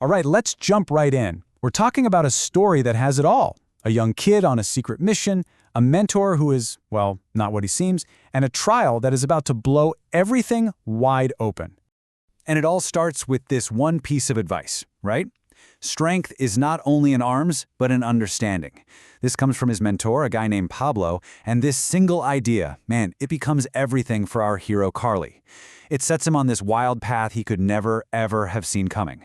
All right, let's jump right in. We're talking about a story that has it all. A young kid on a secret mission, a mentor who is, well, not what he seems, and a trial that is about to blow everything wide open. And it all starts with this one piece of advice, right? Strength is not only in arms, but in understanding. This comes from his mentor, a guy named Pablo, and this single idea, man, it becomes everything for our hero Carly. It sets him on this wild path he could never, ever have seen coming.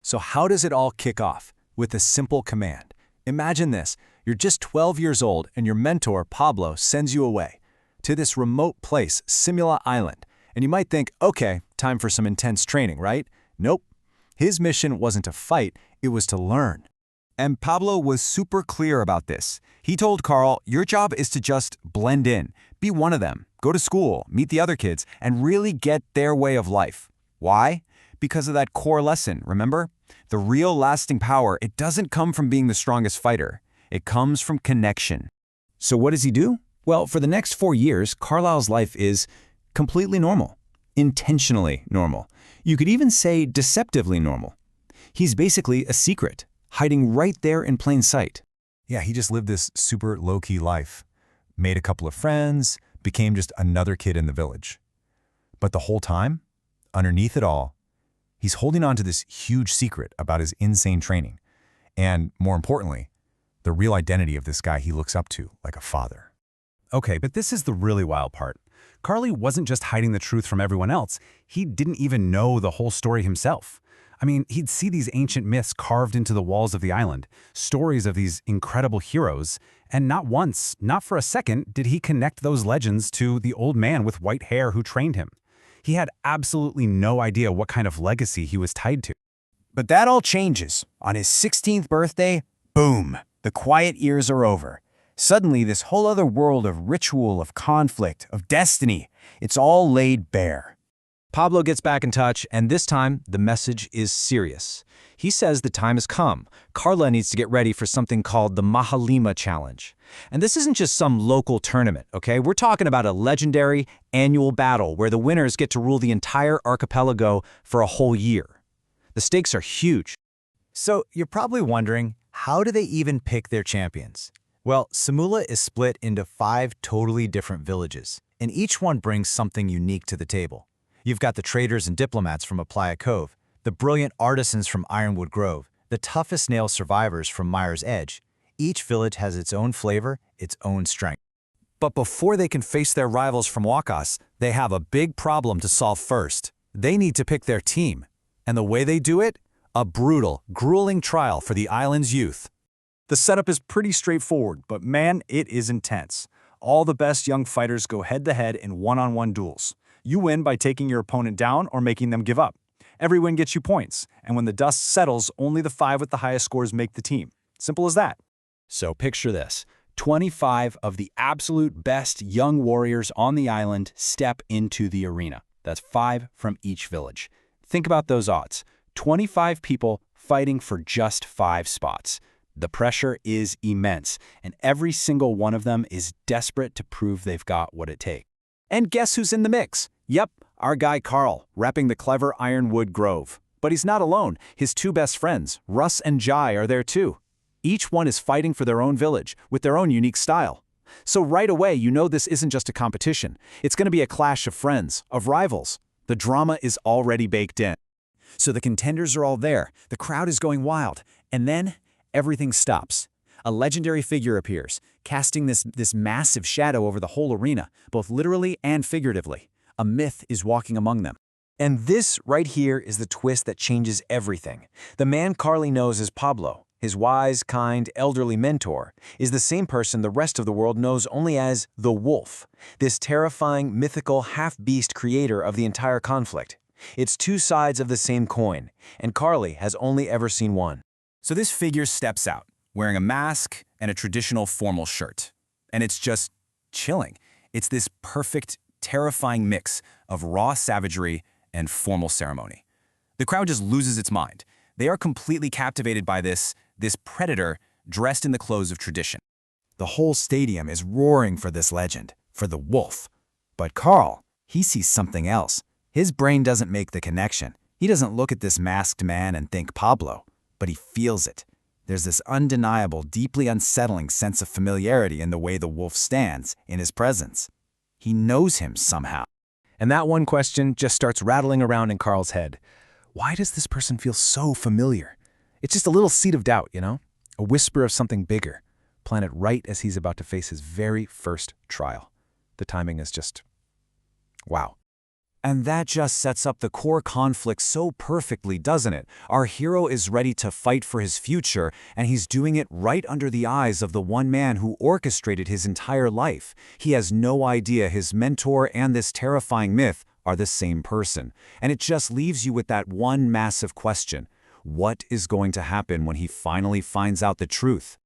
So how does it all kick off? With a simple command. Imagine this, you're just 12 years old and your mentor, Pablo, sends you away to this remote place, Simula Island. And you might think, okay, time for some intense training, right? Nope. His mission wasn't to fight, it was to learn. And Pablo was super clear about this. He told Carl, your job is to just blend in, be one of them, go to school, meet the other kids, and really get their way of life. Why? Because of that core lesson, remember? The real lasting power, it doesn't come from being the strongest fighter. It comes from connection. So what does he do? Well, for the next 4 years, Carlisle's life is completely normal, intentionally normal. You could even say deceptively normal. He's basically a secret, hiding right there in plain sight. Yeah, he just lived this super low-key life, made a couple of friends, became just another kid in the village. But the whole time, underneath it all, he's holding on to this huge secret about his insane training. And more importantly, the real identity of this guy he looks up to like a father. Okay, but this is the really wild part. Carly wasn't just hiding the truth from everyone else. He didn't even know the whole story himself. I mean, he'd see these ancient myths carved into the walls of the island, stories of these incredible heroes, and not once, not for a second, did he connect those legends to the old man with white hair who trained him. He had absolutely no idea what kind of legacy he was tied to. But that all changes. On his 16th birthday, boom, the quiet years are over. Suddenly, this whole other world of ritual, of conflict, of destiny, it's all laid bare. Pablo gets back in touch, and this time, the message is serious. He says the time has come. Carla needs to get ready for something called the Mahalima Challenge. And this isn't just some local tournament, okay? We're talking about a legendary annual battle where the winners get to rule the entire archipelago for a whole year. The stakes are huge. So you're probably wondering, how do they even pick their champions? Well, Simula is split into 5 totally different villages, and each one brings something unique to the table. You've got the traders and diplomats from Aplaya Cove, the brilliant artisans from Ironwood Grove, the toughest nail survivors from Myers Edge. Each village has its own flavor, its own strength. But before they can face their rivals from Wakas, they have a big problem to solve first. They need to pick their team. And the way they do it? A brutal, grueling trial for the island's youth. The setup is pretty straightforward, but man, it is intense. All the best young fighters go head-to-head in one-on-one duels. You win by taking your opponent down or making them give up. Every win gets you points, and when the dust settles, only the 5 with the highest scores make the team. Simple as that. So picture this. 25 of the absolute best young warriors on the island step into the arena. That's 5 from each village. Think about those odds. 25 people fighting for just 5 spots. The pressure is immense, and every single one of them is desperate to prove they've got what it takes. And guess who's in the mix? Yep, our guy Carl, repping the clever Ironwood Grove. But he's not alone. His 2 best friends, Russ and Jai, are there too. Each one is fighting for their own village, with their own unique style. So right away, you know this isn't just a competition. It's going to be a clash of friends, of rivals. The drama is already baked in. So the contenders are all there. The crowd is going wild. And then everything stops. A legendary figure appears, casting this massive shadow over the whole arena, both literally and figuratively. A myth is walking among them. And this right here is the twist that changes everything. The man Carly knows as Pablo, his wise, kind, elderly mentor, is the same person the rest of the world knows only as the Wolf, this terrifying, mythical, half-beast creator of the entire conflict. It's 2 sides of the same coin, and Carly has only ever seen one. So this figure steps out, wearing a mask and a traditional formal shirt. And it's just chilling. It's this perfect, terrifying mix of raw savagery and formal ceremony. The crowd just loses its mind. They are completely captivated by this predator dressed in the clothes of tradition. The whole stadium is roaring for this legend, for the Wolf. But Carl, he sees something else. His brain doesn't make the connection. He doesn't look at this masked man and think Pablo, but he feels it. There's this undeniable, deeply unsettling sense of familiarity in the way the wolf stands, in his presence. He knows him somehow. And that one question just starts rattling around in Carl's head. Why does this person feel so familiar? It's just a little seed of doubt, you know? A whisper of something bigger, planted right as he's about to face his very first trial. The timing is just... wow. And that just sets up the core conflict so perfectly, doesn't it? Our hero is ready to fight for his future, and he's doing it right under the eyes of the one man who orchestrated his entire life. He has no idea his mentor and this terrifying myth are the same person. And it just leaves you with that one massive question. What is going to happen when he finally finds out the truth?